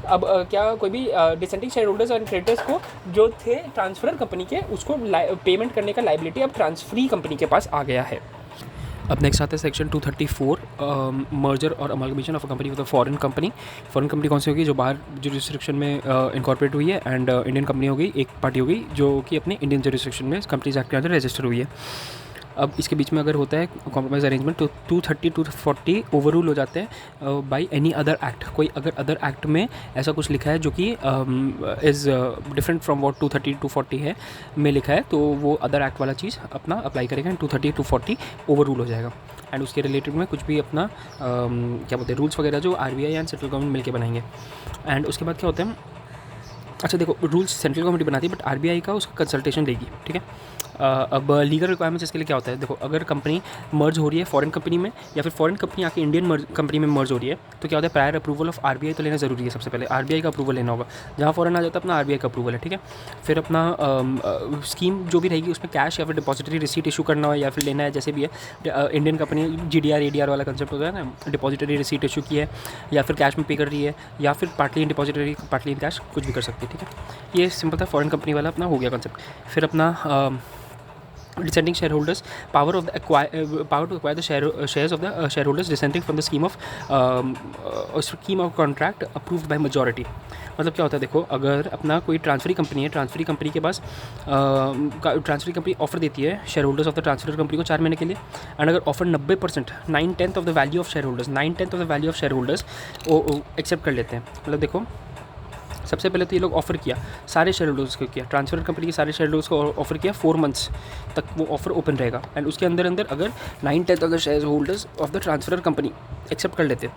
अब क्या कोई भी डिसेंटिंग शेयर होल्डर्स और क्रेडिटर्स को जो थे ट्रांसफर कंपनी के, उसको पेमेंट करने का लाइबिलिटी अब ट्रांसफरी कंपनी के पास आ गया है। अब नेक्स्ट आता है सेक्शन 234, मर्जर और amalgamation of a company with a foreign company. Foreign company कौन सी होगी, जो बाहर जुरिस्डिक्शन में इनकॉर्पोरेट हुई है, एंड इंडियन कंपनी हो गई, एक पार्टी हो गई जो कि अपने इंडियन जुरिस्डिक्शन में कंपनीज एक्ट के अंदर रजिस्टर हुई है। अब इसके बीच में अगर होता है कॉम्प्रोमाइज़ अरेंजमेंट तो 230 240 ओवररूल हो जाते हैं बाय एनी अदर एक्ट। कोई अगर अदर एक्ट में ऐसा कुछ लिखा है जो कि इज़ डिफरेंट फ्रॉम व्हाट 230 240 है में लिखा है, तो वो अदर एक्ट वाला चीज़ अपना अप्लाई करेगा एंड 230 240 ओवररूल हो जाएगा। एंड उसके रिलेटेड में कुछ भी अपना क्या बोलते हैं रूल्स वगैरह जो आरबीआई एंड सेंट्रल गवर्नमेंट मिलकर बनाएंगे। एंड उसके बाद क्या होता है, अच्छा देखो रूल्स सेंट्रल गवर्नमेंट बनाती है बट आरबीआई का उसका कंसल्टेशन देगी, ठीक है। अब लीगल रिक्वायरमेंट्स इसके लिए क्या होता है, देखो अगर कंपनी मर्ज हो रही है फॉरेन कंपनी में, या फिर फॉरेन कंपनी आके इंडियन कंपनी में मर्ज हो रही है, तो क्या होता है, प्रायर अप्रूवल ऑफ आरबीआई तो लेना ज़रूरी है। सबसे पहले आरबीआई का अप्रूवल लेना होगा, जहाँ फॉरेन आ जाता है अपना आरबीआई का अप्रूवल है, ठीक है। फिर अपना स्कीम जो भी रहेगी उसमें कैश या फिर डिपॉजिटरी रिसीट इशू करना है या फिर लेना है, जैसे भी है। इंडियन कंपनी जीडीआर एडीआर वाला कंसेप्ट होता है ना, डिपॉजिटरी रिसीट इशू की है या फिर कैश में पे कर रही है या फिर partly in depository partly in cash, कुछ भी कर सकती है, ठीक है। ये सिंपल था फॉरेन कंपनी वाला अपना हो गया कंसेप्ट। फिर अपना dissenting shareholders, power to acquire the shares of the shareholders dissenting from the scheme of contract approved by majority। मतलब क्या होता है, देखो अगर अपना कोई ट्रांसफरी कंपनी है, ट्रांसफरी कंपनी के पास ट्रांसफरी कंपनी ऑफर देती है shareholders of the transfer company को 4 महीने के लिए, एंड अगर offer 90% 9/10 of the value of shareholders 9/10 of the value of shareholders accept कर लेते हैं। मतलब देखो सबसे पहले तो ये लोग ऑफ़र किया, सारे शेयर होल्डर्स को किया, ट्रांसफर कंपनी के सारे शेयर होल्डर्स को ऑफर किया, 4 मंथ्स तक वो ऑफर ओपन रहेगा। एंड उसके अंदर अगर 9/10 of the shareholders of the transfer company accept कर लेते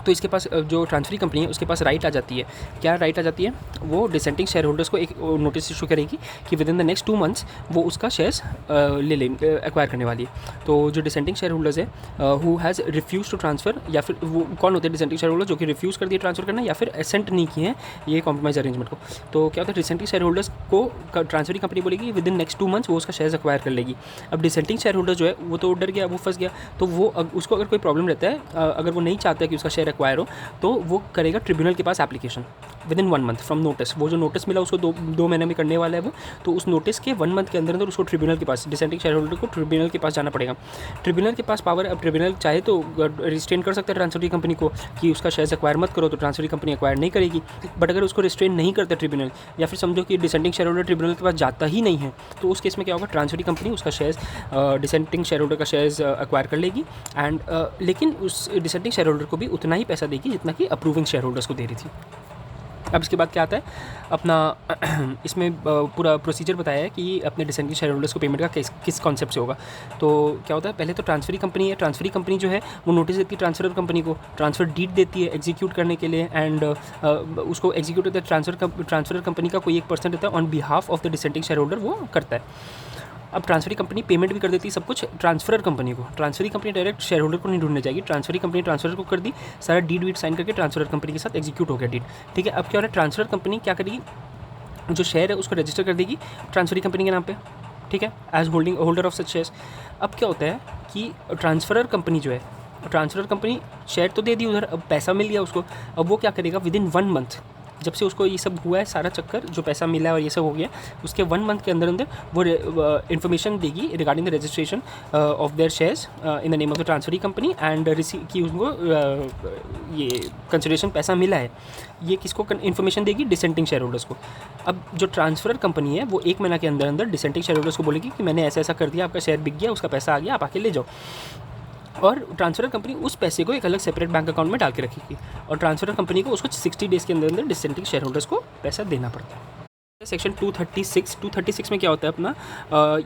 तो इसके पास जो ट्रांसफरी कंपनी है उसके पास राइट आ जाती है। क्या राइट आ जाती है, वो डिसेंटिंग शेयर होल्डर्स को एक नोटिस इशू करेगी कि within the next 2 months वो उसका शेयर्स एक्वायर करने वाली है। तो जो डिसेंटिंग शेयर होल्डर्स है who has refused to transfer, या फिर वो कौन होते हैं डिसेंटिंग शेयर होल्डर्स जो कि रिफ्यूज़ कर दिए ट्रांसफर करना या फिर एसेंट नहीं किए हैं ये कॉम्प्रोमाइज़ अरेंजमेंट को, तो क्या होता है डिसेंटिंग शेयर होल्डर्स को ट्रांसफरी कंपनी बोलेगी विद इन नेक्स्ट 2 मंथ्स वो उसका शेयर्स एक्वायर कर लेगी। अब डिसेंटिंग शेयर होल्डर जो है वो तो डर गया, वो फंस गया, तो वो उसको अगर कोई प्रॉब्लम रहता है, अगर वो नहीं चाहता है कि उसका शेयर एक्वायर हो, तो वो करेगा ट्रिब्यूनल के पास application within 1 month from notice. वो जो नोटिस मिला उसको 2 महीने में करने वाला है वो, तो उस नोटिस के 1 मंथ के अंदर उसको ट्रिब्यूनल के पास, डिसेंटिंग शेयर होल्डर को ट्रिब्यूनल के पास जाना पड़ेगा। ट्रिब्यूनल के पास पावर, अब ट्रिब्यूनल चाहे तो रिस्ट्रेन कर सकता है ट्रांसफरी कंपनी को कि उसका शेयर्स एक्वायर मत करो, तो ट्रांसफरी कंपनी एक्वायर नहीं करेगी। बट अगर उसको रिस्ट्रेन नहीं करता ट्रिब्यूनल, या फिर समझो कि डिसेंटिंग शेयर होल्डर ट्रिब्यूनल के पास जाता ही नहीं है, तो उस केस में क्या होगा, ट्रांसफरी कंपनी उसका शेयर्स डिसेंटिंग शेयर होल्डर का शेयर्स एक्वायर कर लेगी, एंड लेकिन उस डिसेंटिंग शेयर होल्डर को भी उतना ही पैसा देगी जितना कि अप्रूविंग शेयर होल्डर्स को दे रही थी। अब इसके बाद क्या आता है अपना इसमें पूरा प्रोसीजर बताया है कि अपने डिसेंडिंग शेयर होल्डर्स को पेमेंट का किस कॉन्सेप्ट से होगा। तो क्या होता है, पहले तो ट्रांसफरी कंपनी है, ट्रांसफरी कंपनी जो है वो नोटिस देती है ट्रांसफर कंपनी को, ट्रांसफ़र डीड देती है एग्जीक्यूट करने के लिए, एंड उसको एग्जीक्यूट होता है ट्रांसफर कंपनी का कोई एक पर्सन रहता है on behalf of the descending share holder वो करता है। अब ट्रांसफरी कंपनी पेमेंट भी कर देती है सब कुछ ट्रांसफरर कंपनी को, transferee company direct share holder को नहीं ढूंढने जाएगी, ट्रांसफरी कंपनी ट्रांसफर को कर दी, सारा डीड वीड साइन करके ट्रांसफरर कंपनी के साथ एग्जीक्यूट हो गया डीड। ठीक है, अब क्या हो रहा है, ट्रांसफर कंपनी क्या करेगी, जो शेयर है उसको रजिस्टर कर देगी ट्रांसफरी कंपनी के नाम पे, ठीक है, as holding holder of such shares. अब क्या होता है कि ट्रांसफरर कंपनी जो है, ट्रांसफरर कंपनी शेयर तो दे दी उधर, अब पैसा मिल गया उसको, अब वो क्या करेगा विद इन 1 मंथ, जब से उसको ये सब हुआ है सारा चक्कर, जो पैसा मिला है और ये सब हो गया, उसके 1 मंथ के अंदर अंदर वो इन्फॉर्मेशन देगी regarding the registration of their shares in the name of the transferee company and receive की उनको ये कंसिडरेशन पैसा मिला है, ये किसको इन्फॉर्मेशन देगी, डिसेंटिंग शेयर होल्डर्स को। अब जो ट्रांसफरर कंपनी है वो 1 महीना के अंदर अंदर डिसेंटिंग शेयर होल्डर्स को बोलेगी कि मैंने ऐसा ऐसा कर दिया, आपका शेयर बिक गया, उसका पैसा आ गया, आप आके ले जाओ। और ट्रांसफर कंपनी उस पैसे को एक अलग सेपरेट बैंक अकाउंट में डाल के रखेगी, और ट्रांसफर कंपनी को उसको 60 डेज़ के अंदर अंदर डिसेंटिंग शेयर होल्डर्स को पैसा देना पड़ता है। सेक्शन 236 में क्या होता है अपना,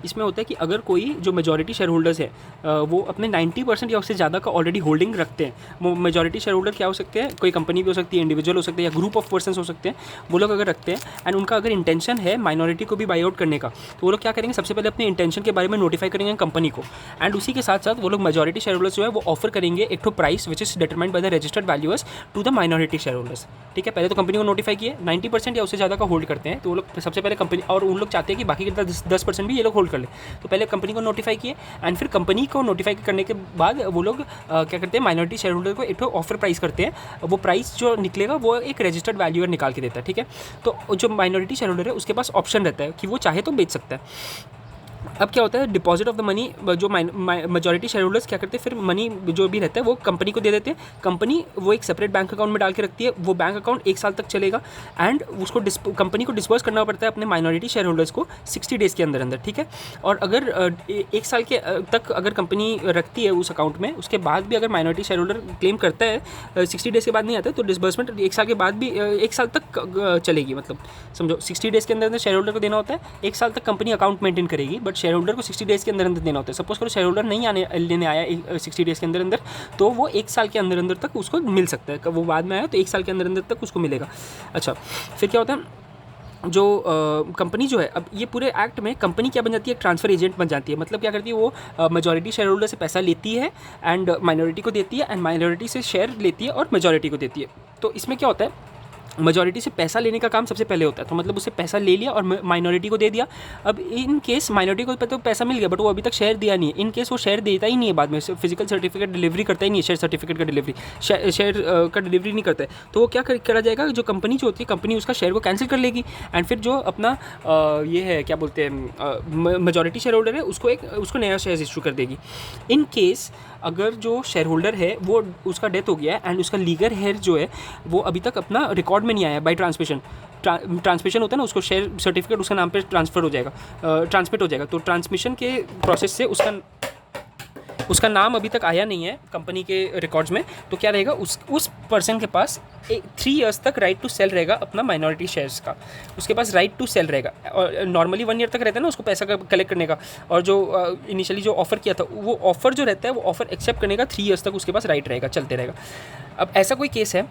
इसमें होता है कि अगर कोई जो मेजॉरिटी शेयर होल्डर्स है वो अपने 90% या उससे ज़्यादा का ऑलरेडी होल्डिंग रखते हैं, वो मेजॉरिटी शेयर होल्डर क्या हो सकते हैं, कोई कंपनी भी हो सकती है, इंडिविजुअल हो सकते हैं, या ग्रुप ऑफ पर्सन्स हो सकते हैं, वो लोग अगर रखते हैं एंड उनका अगर इंटेंशन है माइनॉरिटी को भी बाई आउट करने का, तो वो लोग क्या करेंगे, सबसे पहले अपने इंटेंशन के बारे में नोटिफाई करेंगे कंपनी को, एंड उसी के साथ साथ वो लोग मेजॉरिटी शेयर होल्डर्स जो है वो ऑफर करेंगे एक तो price which is determined by the registered valuers to the minority shareholders. ठीक है, पहले तो कंपनी को नोटिफाई किए 90% या उससे ज़्यादा का होल्ड करते हैं, तो वो लोग सबसे पहले कंपनी, और उन लोग चाहते हैं कि बाकी के 10% भी ये लोग होल्ड कर ले, तो पहले कंपनी को नोटिफाई किए एंड फिर कंपनी को नोटिफाई करने के बाद वो लोग क्या करते हैं, माइनॉरिटी शेयर होल्डर को एक ऑफर प्राइस करते हैं, वो प्राइस जो निकलेगा वो एक रजिस्टर्ड वैल्यूअर निकाल के देता है। ठीक है, तो जो माइनॉरिटी शेयर होल्डर है उसके पास ऑप्शन रहता है कि वो चाहे तो बेच सकता है। अब क्या होता है, डिपॉजिट ऑफ द मनी, जो मेजॉरिटी शेयर होल्डर्स क्या करते हैं, फिर मनी जो भी रहता है वो कंपनी को दे देते हैं, कंपनी वो एक सेपरेट बैंक अकाउंट में डाल के रखती है, वो बैंक अकाउंट 1 साल तक चलेगा एंड उसको कंपनी को डिस्बर्स करना पड़ता है अपने माइनॉरिटी शेयर होल्डर्स को 60 डेज़ के अंदर अंदर। ठीक है, और अगर 1 साल के तक अगर कंपनी रखती है उस अकाउंट में, उसके बाद भी अगर माइनॉरिटी शेयर होल्डर क्लेम करता है 60 डेज़ के बाद नहीं आता है, तो डिस्बर्समेंट 1 साल के बाद भी 1 साल तक चलेगी, मतलब समझो 60 डेज़ के अंदर अंदर शेयर होल्डर को देना होता है, 1 साल तक कंपनी अकाउंट मेंटेन करेगी, बट शेयर होल्डर को 60 डेज़ के अंदर अंदर देना होता है। सपोज करो शेयर होल्डर नहीं लेने आया 60 डेज़ के अंदर अंदर, तो वो 1 साल के अंदर अंदर तक उसको मिल सकता है, वो बाद में आया तो 1 साल के अंदर अंदर तक उसको मिलेगा। अच्छा, फिर क्या होता है, जो कंपनी जो है, अब ये पूरे एक्ट में कंपनी क्या बन जाती है, ट्रांसफ़र एजेंट बन जाती है। मतलब क्या करती है, वो मेजॉरिटी शेयर होल्डर से पैसा लेती है एंड माइनॉरिटी को देती है, एंड माइनॉरिटी से शेयर लेती है और मेजॉरिटी को देती है। तो इसमें क्या होता है, मेजॉरिटी से पैसा लेने का काम सबसे पहले होता है, तो मतलब उससे पैसा ले लिया और माइनॉरिटी को दे दिया। अब इन केस माइनॉरिटी को तो पैसा मिल गया बट वो अभी तक शेयर दिया नहीं है, इन केस वो शेयर देता ही नहीं है, बाद में फिजिकल सर्टिफिकेट डिलीवरी करता ही नहीं है, शेयर सर्टिफिकेट का डिलीवरी, शेयर का डिलीवरी नहीं करता है, तो वो क्या करा जाएगा, जो कंपनी जो होती है, कंपनी उसका शेयर को कैंसिल कर लेगी एंड फिर जो अपना ये है क्या बोलते हैं मेजॉरिटी शेयर होल्डर है उसको नया शेयर इशू कर देगी। इन केस अगर जो शेयर होल्डर है वो उसका डेथ हो गया है एंड उसका लीगल हेयर जो है वो अभी तक अपना रिकॉर्ड में नहीं आया बाय ट्रांसमिशन होता है ना, उसको शेयर सर्टिफिकेट उसका नाम पे ट्रांसमिट हो जाएगा, तो ट्रांसमिशन के प्रोसेस से उसका नाम अभी तक आया नहीं है कंपनी के रिकॉर्ड्स में, तो क्या रहेगा, उस पर्सन के पास 3 इयर्स तक राइट टू सेल रहेगा अपना माइनॉरिटी शेयर्स का, उसके पास राइट टू सेल रहेगा। और नॉर्मली 1 ईयर तक रहता है ना उसको पैसा कलेक्ट करने का, और जो इनिशियली जो ऑफर किया था वो ऑफर जो रहता है वो ऑफर एक्सेप्ट करने का 3 इयर्स तक उसके पास राइट रहेगा, चलते रहेगा। अब ऐसा कोई केस है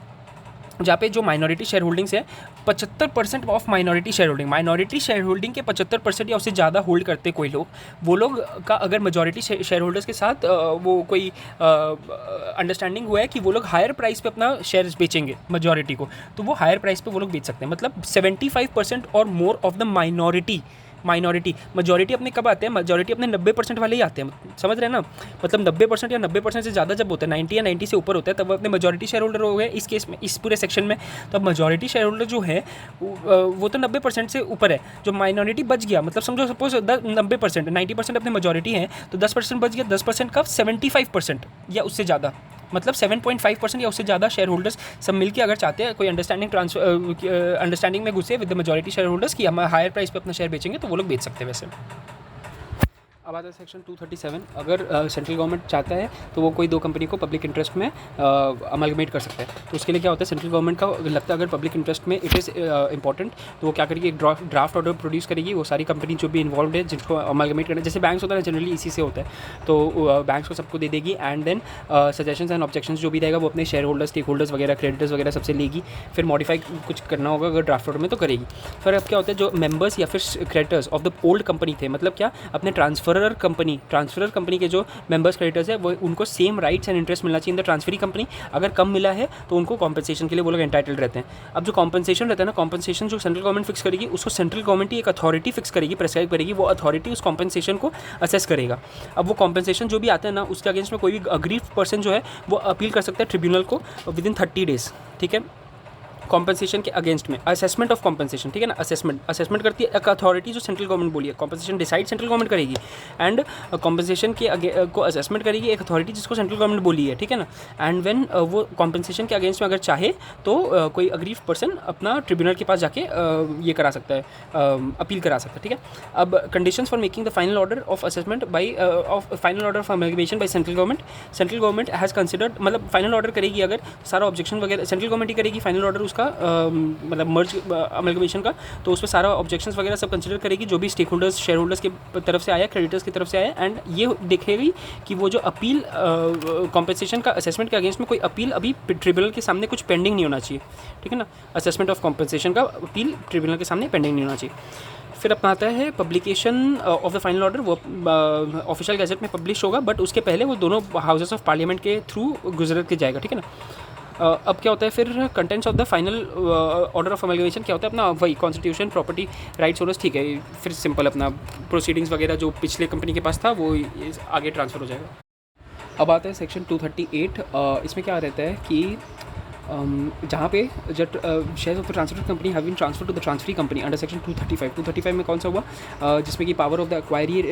जहाँ पे जो माइनॉरिटी शेयर होल्डिंग्स है 75% ऑफ माइनॉरिटी शेयर होल्डिंग के 75% या उससे ज़्यादा होल्ड करते कोई लोग, वो लोग का अगर मेजॉरिटी शेयर होल्डर्स के साथ वो कोई अंडरस्टैंडिंग हुआ है कि वो लोग हायर प्राइस पे अपना शेयर्स बेचेंगे मेजॉरिटी को, तो वो हायर प्राइस पे वो लोग बेच सकते हैं। मतलब 75% और more of the minority majority अपने कब आते हैं, मेजॉरिटी अपने 90% वाले ही आते हैं, समझ रहे हैं ना, मतलब 90% या 90% से ज़्यादा जब होता है 90 या 90 से ऊपर होता है तब वो अपने मेजॉरिटी शेयर होल्डर हो गए इस केस में, इस पूरे सेक्शन में। तो अब मेजॉरिटी शेयर होल्डर जो है वो तो 90% से ऊपर है, जो माइनॉरिटी बच गया, मतलब समझो सपोज 90% अपने मेजॉरिटी हैं तो 10% बच गया, 10% का 75% या उससे ज़्यादा, मतलब 7.5% या उससे ज़्यादा शेयर होल्डर्स सब मिलकर अगर चाहते हैं कोई अंडरस्टैंडिंग में घुसे with the majority share holders कि हम हायर प्राइस पे अपना शेयर बेचेंगे, तो वो लोग बेच सकते हैं वैसे। अब आता है सेक्शन 237। अगर सेंट्रल गवर्नमेंट चाहता है तो वो कोई दो कंपनी को पब्लिक इंटरेस्ट में अमलगमेट कर सकता है। तो उसके लिए क्या होता है, सेंट्रल गवर्नमेंट का लगता है अगर पब्लिक इंटरेस्ट में इट इज़ इंपॉर्टेंट तो वो क्या करेगी, एक ड्राफ्ट ऑर्डर प्रोड्यूस करेगी। वो सारी कंपनी जो भी इन्वॉल्व है जिनको अमलगमेट करना, जैसे बैंक्स होता है जनरली इसी से होता है, तो बैंक्स को सबको दे देगी। And then suggestions and objections जो भी रहेगा वो अपने शेयर होल्डर्स, स्टेक होल्डर्स वगैरह, क्रेडिटर्स वगैरह सबसे लेगी। फिर मॉडिफाई कुछ करना होगा अगर ड्राफ्ट ऑर्डर में तो करेगी। फिर अब क्या होता है, जो मेंबर्स या फिर creditors of the old company थे, मतलब क्या अपने ट्रांसफरर कंपनी के जो मेंबर्स क्रेडिटर्स है वो उनको सेम राइट्स एंड इंटरेस्ट मिलना चाहिए इन द ट्रांसफरी कंपनी। अगर कम मिला है तो उनको कॉम्पनसेशन के लिए वो लोग एंटाइटल्ड रहते हैं। अब जो कॉम्पनसेशन रहता है ना, कॉम्पनसेशन जो सेंट्रल गवर्नमेंट फिक्स करेगी उसको सेंट्रल गवर्नमेंट ही एक अथॉरिटी फिक्स करेगी, प्रेस्क्राइब करेगी। वो अथॉरिटी उस कॉम्पनसेशन को असेस करेगा। अब वो कॉम्पनसेशन जो भी आता है ना, उसके अगेंस्ट में कोई भी अग्रीव्ड पर्सन जो है वो अपील कर सकता है ट्रिब्यूनल को विद इन 30 डेज। ठीक है, कॉम्पनसेशन के अगेंस्ट में असेसमेंट ऑफ कॉम्पनसेशन, ठीक है ना, असेसमेंट करती है एक अथॉरिटी जो सेंट्रल गवर्नमेंट बोली है। कॉम्पनसेशन डिसाइड सेंट्रल गवर्नमेंट करेगी एंड कॉम्पनसेशन के को असेसमेंट करेगी एक अथॉरिटी जिसको सेंट्रल गवर्नमेंट बोली है। ठीक है ना, एंड व्हेन वो कॉम्पनसेशन के अगेंस्ट में अगर चाहे तो कोई अग्रीव्ड पर्सन अपना ट्रिब्यूनल के पास जाके ये करा सकता है, अपील करा सकता है। ठीक है, अब conditions for making the final order of assessment by of final order of amalgamation by central government has considered, मतलब फाइनल ऑर्डर करेगी अगर सारा ऑब्जेक्शन वगैरह सेंट्रल गवर्नमेंट ही करेगी फाइनल ऑर्डर उसका, मतलब मर्ज अमलगमेशन का, तो उस पर सारा ऑब्जेक्शंस वगैरह सब कंसिडर करेगी जो भी स्टेक होल्डर्स, शेयर होल्डर्स की तरफ से आया, क्रेडिटर्स की तरफ से आया। एंड ये देखेगी कि वो जो अपील कॉम्पनसेशन का असेसमेंट के अगेंस्ट में कोई अपील अभी ट्रिब्यूनल के सामने कुछ पेंडिंग नहीं होना चाहिए। ठीक है ना, असेसमेंट ऑफ कॉम्पनसेशन का अपील ट्रिब्यूनल के सामने पेंडिंग नहीं होना चाहिए। फिर अपना आता है publication of the final order. वो ऑफिशियल गैजेट में पब्लिश होगा, बट उसके पहले वो दोनों हाउसेस ऑफ पार्लियामेंट के थ्रू गुजर के जाएगा। ठीक है ना, अब क्या होता है फिर contents of the final order of amalgamation क्या होता है, अपना वही कॉन्स्टिट्यूशन, प्रॉपर्टी राइट्स ओनर्स। ठीक है, फिर सिंपल अपना प्रोसीडिंग्स वगैरह जो पिछले कंपनी के पास था वो आगे ट्रांसफ़र हो जाएगा। अब आता है सेक्शन 238। इसमें क्या रहता है कि जहाँ पे जब shares of the transfer company have been transfer to the transferee company under section 235 में कौन सा हुआ, जिसमें कि power of the acquirer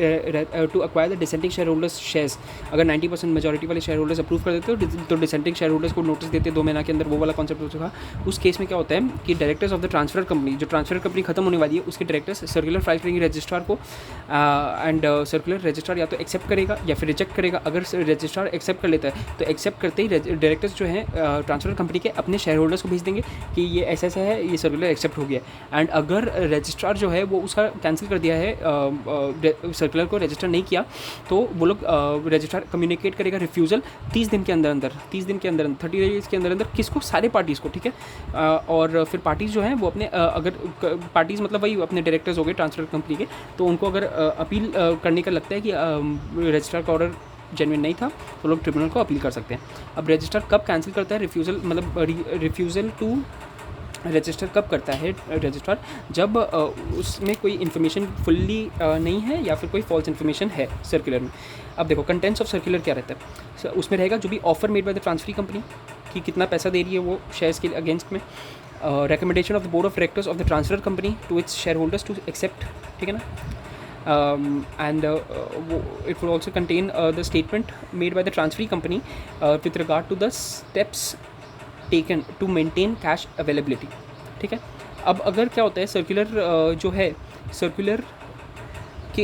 to acquire the dissenting shareholders shares. अगर 90% मेजॉरिटी वाले शेयर होल्डर्स अप्रूव कर देते हो तो डिसेंटिंग शेयर होल्डर्स को नोटिस देते 2 महीना के अंदर, वो वाला कॉन्सेप्ट हो चुका। उस केस में क्या होता है कि directors of the transfer company, जो ट्रांसफर कंपनी खत्म होने वाली है, उसके डायरेक्टर्स सर्कुलर फाइल करेंगे रजिस्ट्रार को, एंड सर्कुलर रजिस्ट्रार या तो एक्सेप्ट करेगा या फिर रिजेक्ट करेगा। अगर रजिस्ट्रार एक्सेप्ट कर लेता है तो एक्सेप्ट करते ही डायरेक्टर्स जो हैं ट्रांसफर कंपनी के अपने शेयर होल्डर्स को भेज देंगे कि ये ऐसा ऐसा है, ये सर्कुलर एक्सेप्ट हो गया। एंड अगर रजिस्ट्रार जो है वो उसका कैंसिल कर दिया है, सर्कुलर को रजिस्टर नहीं किया, तो वो लोग रजिस्ट्रार कम्युनिकेट करेगा रिफ्यूज़ल 30 दिन के अंदर 30 डेज के अंदर किसको, सारे पार्टीज़ को। ठीक है, और फिर पार्टीज़ जो हैं वो अपने अगर पार्टीज़ मतलब वही अपने डायरेक्टर्स हो गए ट्रांसफर कंपनी के, तो उनको अगर अपील करने का लगता है कि रजिस्ट्रार का ऑर्डर जेन्युइन नहीं था तो लोग ट्रिब्यूनल को अपील कर सकते हैं। अब रजिस्टर कब कैंसिल करता है रिफ्यूज़ल, मतलब रिफ्यूज़ल टू रजिस्टर कब करता है रजिस्ट्रार, जब उसमें कोई इन्फॉर्मेशन फुल्ली नहीं है या फिर कोई फॉल्स इन्फॉर्मेशन है सर्कुलर में। अब देखो कंटेंट्स ऑफ सर्कुलर क्या रहता है, उसमें रहेगा जो भी offer made by the transferee company कि कितना पैसा दे रही है वो शेयर्स के अगेंस्ट में, recommendation of the board of directors of the transfer company to its shareholders to accept, ठीक है ना, and it will also contain the statement made by the transferee company with regard to the steps taken to maintain cash availability, ठीक है। अब अगर क्या होता है सर्कुलर जो है सर्कुलर कि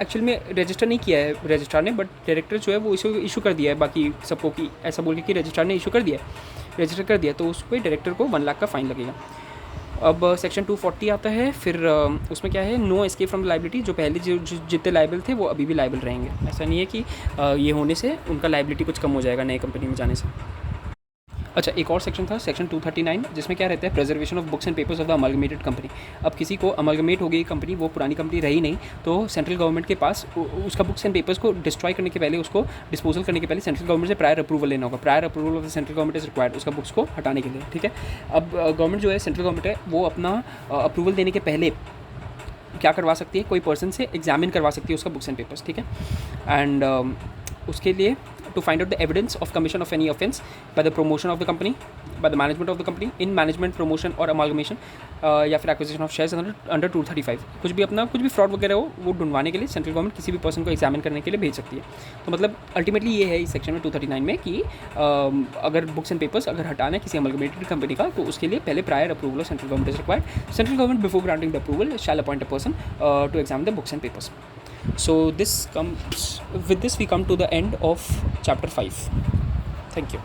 एक्चुअल में रजिस्टर नहीं किया है रजिस्ट्रार ने, बट डायरेक्टर जो है वो इशू कर दिया है बाकी सबको कि ऐसा बोल के कि रजिस्ट्रार ने इशू कर दिया है, रजिस्टर कर दिया, तो उस पर डायरेक्टर को 1 लाख का फ़ाइन लगेगा। अब सेक्शन 240 आता है, फिर उसमें क्या है, नो एस्केप फ्रॉम लाइबिलिटी। जो पहले जो जितने लाइबल थे वो अभी भी लाइबल रहेंगे, ऐसा नहीं है कि ये होने से उनका लाइबिलिटी कुछ कम हो जाएगा नई कंपनी में जाने से। अच्छा, एक और सेक्शन था सेक्शन 239, जिसमें क्या रहता है, preservation of books and papers of the amalgamated company. अब किसी को अमलगमेट हो गई कंपनी, वो पुरानी कंपनी रही नहीं, तो सेंट्रल गवर्नमेंट के पास उसका बुक्स एंड पेपर्स को डिस्ट्रॉय करने के पहले, उसको डिस्पोजल करने के पहले सेंट्रल गवर्नमेंट से प्रायर अप्रूवल लेना होगा। Prior approval of the central government is required उसका बुक्स को हटाने के लिए, ठीक है। अब गवर्नमेंट जो है सेंट्रल गवर्नमेंट है वो अपना अप्रूवल देने के पहले क्या करवा सकती है, कोई पर्सन से एग्जामिन करवा सकती है उसका बुक्स एंड पेपर्स, ठीक है। एंड उसके लिए to find out the evidence of commission of any offence by the promotion of the company, by the management of the company in management, promotion और amalgamation या फिर acquisition of shares under 235, कुछ भी fraud वगैरह हो वो ढूंढवाने के लिए सेंट्रल गवर्नमेंट किसी भी पर्सन को एग्जामिन करने के लिए भेज सकती है। तो मतलब अल्टीमेटली ये है इस सेक्शन में 239 में कि अगर बुक्स एंड पेपर्स अगर हटाना है किसी अमलगमेटेड कंपनी का, तो उसके लिए पहले prior approval of central government is required. Central government before granting the approval shall appoint a person to examine the books and papers. So this comes with this we come to the end of chapter 5. Thank you.